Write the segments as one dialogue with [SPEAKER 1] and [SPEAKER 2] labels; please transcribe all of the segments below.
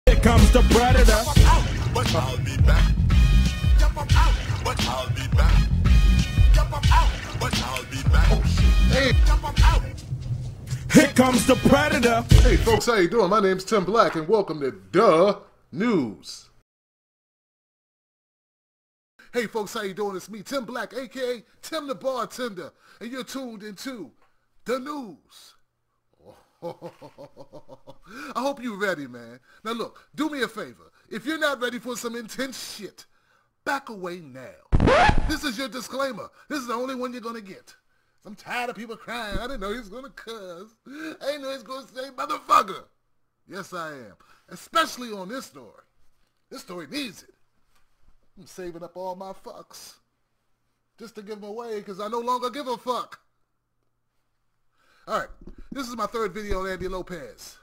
[SPEAKER 1] Here comes the predator.
[SPEAKER 2] But I'll be back. Jump up out, but I'll be back. Jump up out, but I'll be back. Oh shit. Hey, jump up out.
[SPEAKER 1] Here comes the predator.
[SPEAKER 3] Hey folks, how you doing? My name's Tim Black and welcome to Duh News. Hey folks, how you doing? It's me, Tim Black, aka Tim the Bartender, and you're tuned into The News. I hope you're ready, man. Now look, do me a favor. If you're not ready for some intense shit, back away now. This is your disclaimer. This is the only one you're gonna get. I'm tired of people crying. I didn't know he was gonna cuss. I didn't know he was gonna say motherfucker. Yes, I am. Especially on this story. This story needs it. I'm saving up all my fucks just to give them away because I no longer give a fuck. Alright, this is my third video on Andy Lopez.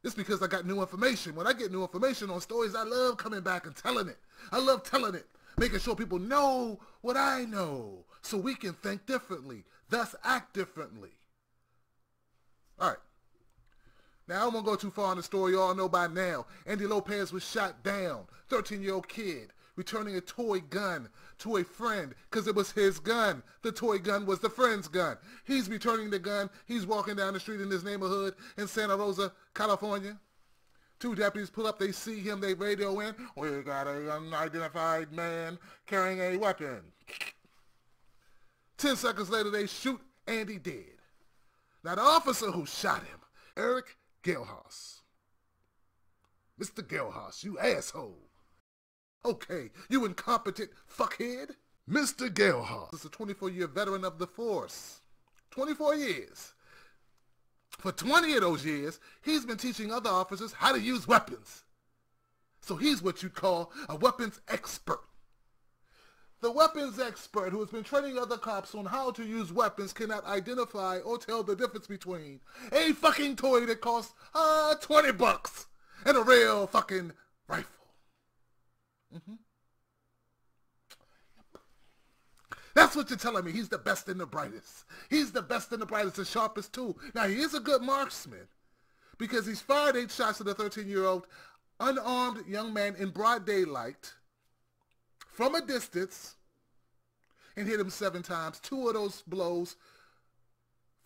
[SPEAKER 3] It's because I got new information. When I get new information on stories, I love coming back and telling it. I love telling it, making sure people know what I know so we can think differently, thus act differently. Alright, now I won't go too far in the story. You all know by now, Andy Lopez was shot down, 13-year-old kid, returning a toy gun to a friend because it was his gun. The toy gun was the friend's gun. He's returning the gun. He's walking down the street in his neighborhood in Santa Rosa, California. Two deputies pull up. They see him. They radio in. We got an unidentified man carrying a weapon. 10 seconds later, they shoot Andy dead. Now, the officer who shot him, Erick Gelhaus. Mr. Gelhaus, you asshole. Okay, you incompetent fuckhead. Mr. Gelhaus is a 24-year veteran of the force. 24 years. For 20 of those years, he's been teaching other officers how to use weapons. So he's what you'd call a weapons expert. The weapons expert who has been training other cops on how to use weapons cannot identify or tell the difference between a fucking toy that costs $20 and a real fucking rifle. That's what you're telling me. He's the best and the brightest. He's the best and the brightest, the sharpest too. Now, he is a good marksman because he's fired 8 shots at a 13-year-old unarmed young man in broad daylight from a distance and hit him 7 times. 2 of those blows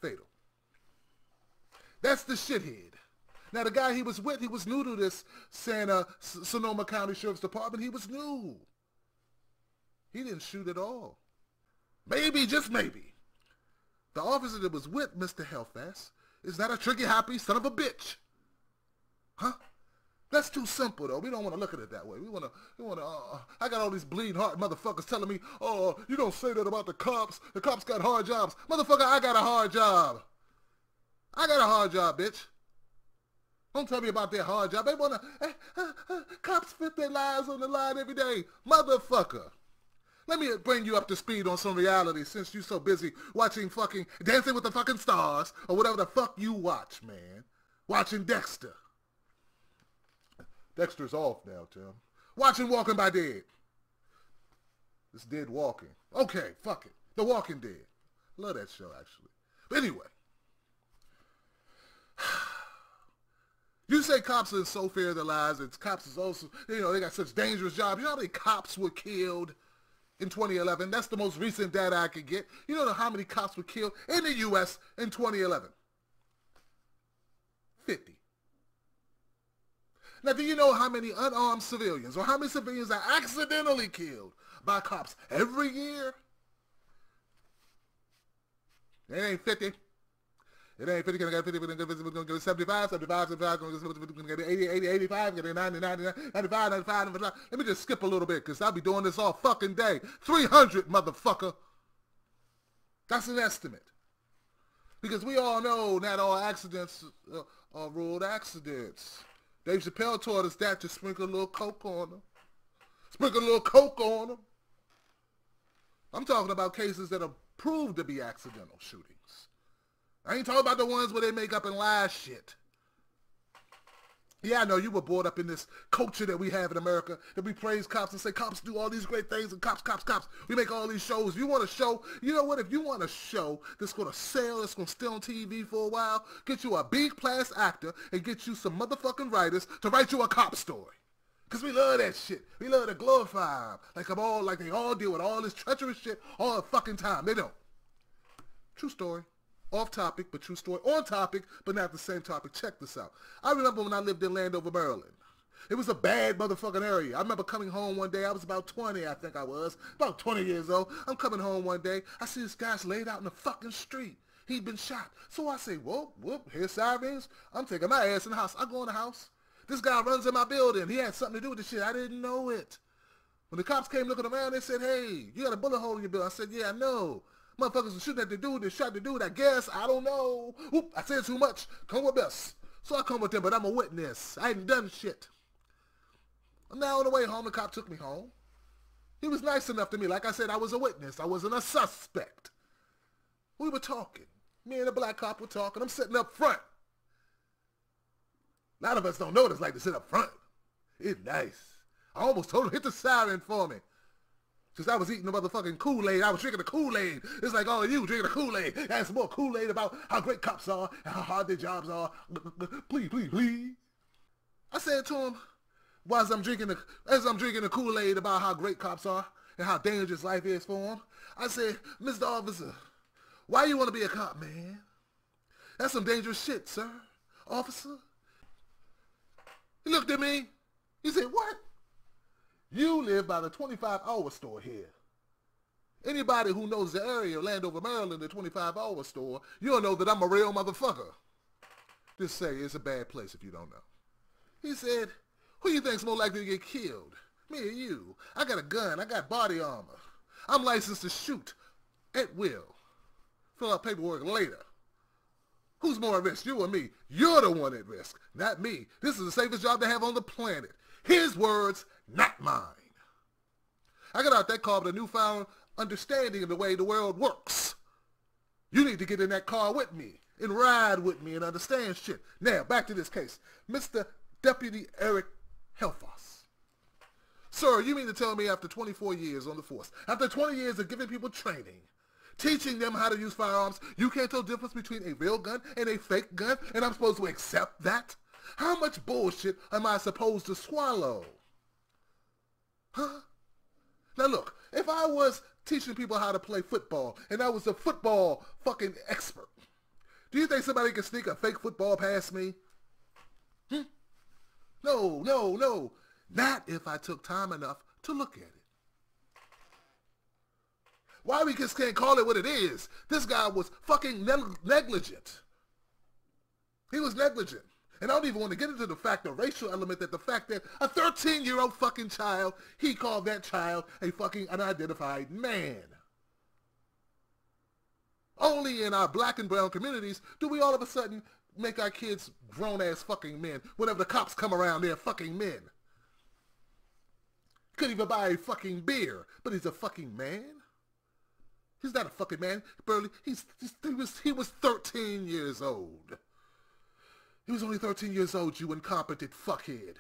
[SPEAKER 3] fatal. That's the shithead. Now, the guy he was with, he was new to this Sonoma County Sheriff's Department. He was new. He didn't shoot at all. Maybe, just maybe, the officer that was with Mr. Hellfast is not a trigger-happy son of a bitch. Huh? That's too simple, though. We don't want to look at it that way. We want to, I got all these bleeding heart motherfuckers telling me, oh, you don't say that about the cops. The cops got hard jobs. Motherfucker, I got a hard job. I got a hard job, bitch. Don't tell me about their hard job. They want to, cops put their lives on the line every day. Motherfucker. Let me bring you up to speed on some reality since you're so busy watching fucking Dancing with the fucking Stars or whatever the fuck you watch, man. Watching Dexter. Dexter's off now, Tim. Watching Walking by Dead. It's Dead Walking. Okay, fuck it. The Walking Dead. Love that show, actually. But anyway. You say cops are so fair their lives, and cops is also, you know, they got such dangerous jobs. You know how many cops were killed in 2011? That's the most recent data I could get. You know how many cops were killed in the U.S. in 2011? 50. Now, do you know how many unarmed civilians or how many civilians are accidentally killed by cops every year? It ain't 50. It ain't 50, gonna get 50, we're gonna get 75, 75, 75, gonna get 80, 80, 85, gonna get 90, 90, 95, 95, 95. Let me just skip a little bit, because I'll be doing this all fucking day. 300, motherfucker. That's an estimate. Because we all know not all accidents are road accidents. Dave Chappelle taught us that, to sprinkle a little coke on them. Sprinkle a little coke on them. I'm talking about cases that are proved to be accidental shootings. I ain't talking about the ones where they make up and lie shit. Yeah, I know you were brought up in this culture that we have in America, that we praise cops and say cops do all these great things and cops. We make all these shows. You want a show, you know what, if you want a show that's going to sell, that's going to stay on TV for a while, get you a B-class actor and get you some motherfucking writers to write you a cop story. Because we love that shit. We love to glorify them. Like they all deal with all this treacherous shit all the fucking time. They don't. True story. Off topic, but true story. On topic, but not the same topic. Check this out. I remember when I lived in Landover, Maryland. It was a bad motherfucking area. I remember coming home one day. I was about 20, I think I was. About 20 years old. I'm coming home one day. I see this guy's laid out in the fucking street. He'd been shot. So I say, whoop, here's sirens. I'm taking my ass in the house. I go in the house. This guy runs in my building. He had something to do with this shit. I didn't know it. When the cops came looking around, they said, hey, you got a bullet hole in your building. I said, yeah, I know. Motherfuckers were shooting at the dude that shot the dude, I guess. I don't know. Whoop, I said too much. Come with us. So I come with them, but I'm a witness. I ain't done shit. I'm now on the way home. The cop took me home. He was nice enough to me. Like I said, I was a witness. I wasn't a suspect. We were talking. Me and the black cop were talking. I'm sitting up front. A lot of us don't know what it's like to sit up front. It's nice. I almost told him, hit the siren for me. Since I was eating the motherfucking Kool-Aid, I was drinking the Kool-Aid. It's like all of you drinking the Kool-Aid. Add some more Kool-Aid about how great cops are and how hard their jobs are. Please, please, please. I said to him, as I'm drinking the Kool-Aid about how great cops are and how dangerous life is for them, I said, Mr. Officer, why you want to be a cop, man? That's some dangerous shit, sir. Officer. He looked at me. He said, what? You live by the 25-hour store here. Anybody who knows the area of Landover, Maryland, the 25-hour store, you'll know that I'm a real motherfucker. Just say it's a bad place if you don't know. He said, who you think's more likely to get killed? Me or you? I got a gun. I got body armor. I'm licensed to shoot at will. Fill out paperwork later. Who's more at risk, you or me? You're the one at risk, not me. This is the safest job to have on the planet. His words, not mine. I got out that car with a newfound understanding of the way the world works. You need to get in that car with me and ride with me and understand shit. Now, back to this case. Mr. Deputy Erick Gelhaus. Sir, you mean to tell me after 24 years on the force, after 20 years of giving people training, teaching them how to use firearms, you can't tell the difference between a real gun and a fake gun, and I'm supposed to accept that? How much bullshit am I supposed to swallow? Huh? Now look, if I was teaching people how to play football, and I was a football fucking expert, do you think somebody could sneak a fake football past me? No. Not if I took time enough to look at it. Why we just can't call it what it is? This guy was fucking negligent. He was negligent. And I don't even want to get into the fact, the racial element, that the fact that a 13-year-old fucking child, he called that child a fucking unidentified man. Only in our black and brown communities do we all of a sudden make our kids grown-ass fucking men. Whenever the cops come around, they're fucking men. Couldn't even buy a fucking beer, but he's a fucking man? He's not a fucking man, Burley. He was 13 years old. He was only 13 years old, you incompetent fuckhead.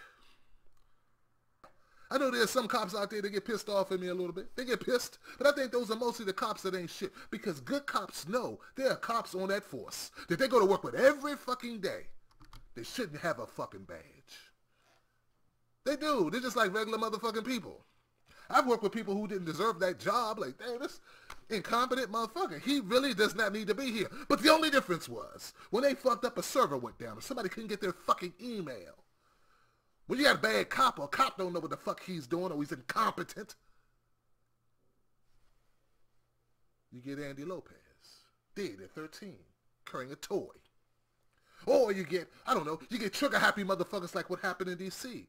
[SPEAKER 3] I know there's some cops out there that get pissed off at me a little bit. They get pissed, but I think those are mostly the cops that ain't shit. Because good cops know there are cops on that force that they go to work with every fucking day. They shouldn't have a fucking badge. They do. They're just like regular motherfucking people. I've worked with people who didn't deserve that job. Like, damn, this incompetent motherfucker. He really does not need to be here. But the only difference was when they fucked up, a server went down, or somebody couldn't get their fucking email. When you got a bad cop, or a cop don't know what the fuck he's doing, or he's incompetent, you get Andy Lopez, dead at 13, carrying a toy. Or you get, I don't know, you get trigger-happy motherfuckers like what happened in D.C.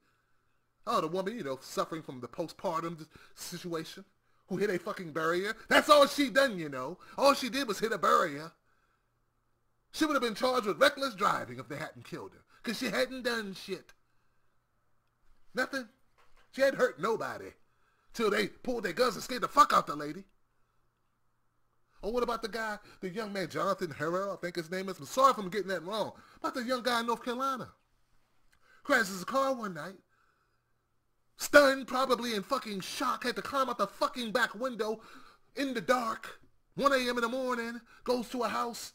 [SPEAKER 3] Oh, the woman, suffering from the postpartum situation, who hit a fucking barrier. That's all she done, All she did was hit a barrier. She would have been charged with reckless driving if they hadn't killed her, because she hadn't done shit. Nothing. She hadn't hurt nobody till they pulled their guns and scared the fuck out the lady. Or what about the guy, the young man, Jonathan Harrell, I think his name is. I'm sorry if I'm getting that wrong. About the young guy in North Carolina crashes his car one night, stunned, probably in fucking shock, had to climb out the fucking back window in the dark, 1 a.m. in the morning, goes to a house,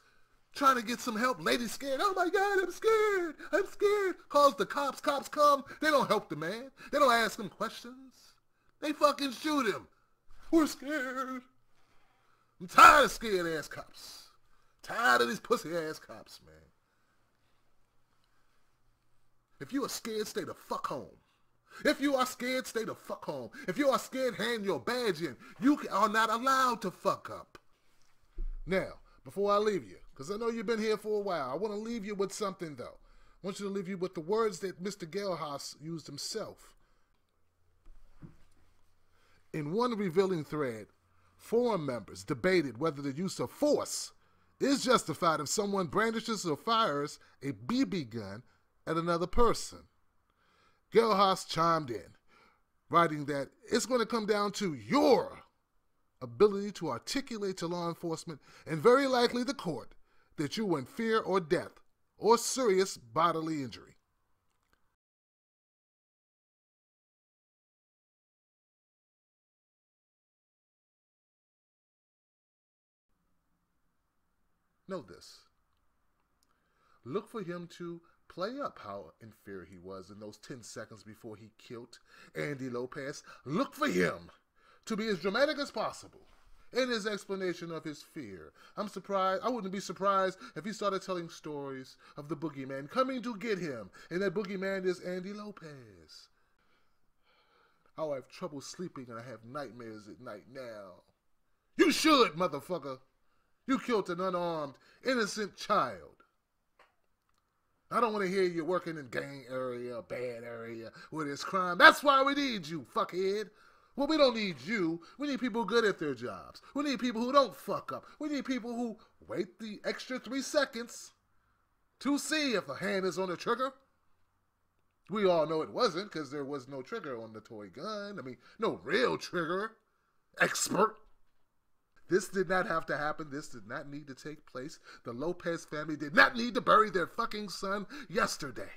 [SPEAKER 3] trying to get some help. Lady's scared. Oh my God, I'm scared. I'm scared. Calls the cops. Cops come. They don't help the man. They don't ask him questions. They fucking shoot him. We're scared. I'm tired of scared ass cops. Tired of these pussy ass cops, man. If you are scared, stay the fuck home. If you are scared, stay the fuck home. If you are scared, hand your badge in. You are not allowed to fuck up. Now, before I leave you, because I know you've been here for a while, I want to leave you with something, though. I want you to leave you with the words that Mr. Gelhaus used himself. In one revealing thread, forum members debated whether the use of force is justified if someone brandishes or fires a BB gun at another person. Gelhaus chimed in, writing that it's going to come down to your ability to articulate to law enforcement and very likely the court that you were in fear or death or serious bodily injury. Know this. Look for him to play up how in fear he was in those 10 seconds before he killed Andy Lopez. Look for him to be as dramatic as possible in his explanation of his fear. I wouldn't be surprised if he started telling stories of the boogeyman coming to get him, and that boogeyman is Andy Lopez. How I have trouble sleeping and I have nightmares at night now. You should, motherfucker. You killed an unarmed, innocent child. I don't want to hear you working in gang area, bad area, where there's crime. That's why we need you, fuckhead. Well, we don't need you. We need people good at their jobs. We need people who don't fuck up. We need people who wait the extra 3 seconds to see if a hand is on the trigger. We all know it wasn't because there was no trigger on the toy gun. I mean, no real trigger. Expert. This did not have to happen. This did not need to take place. The Lopez family did not need to bury their fucking son yesterday.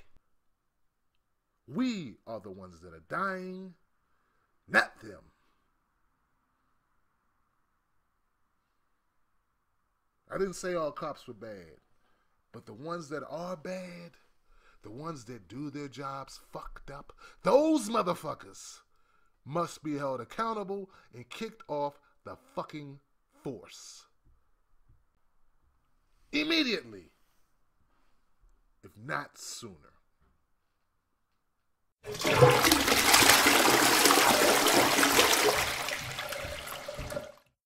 [SPEAKER 3] We are the ones that are dying, not them. I didn't say all cops were bad, but the ones that are bad, the ones that do their jobs fucked up, those motherfuckers must be held accountable and kicked off the fucking force. Immediately, if not sooner.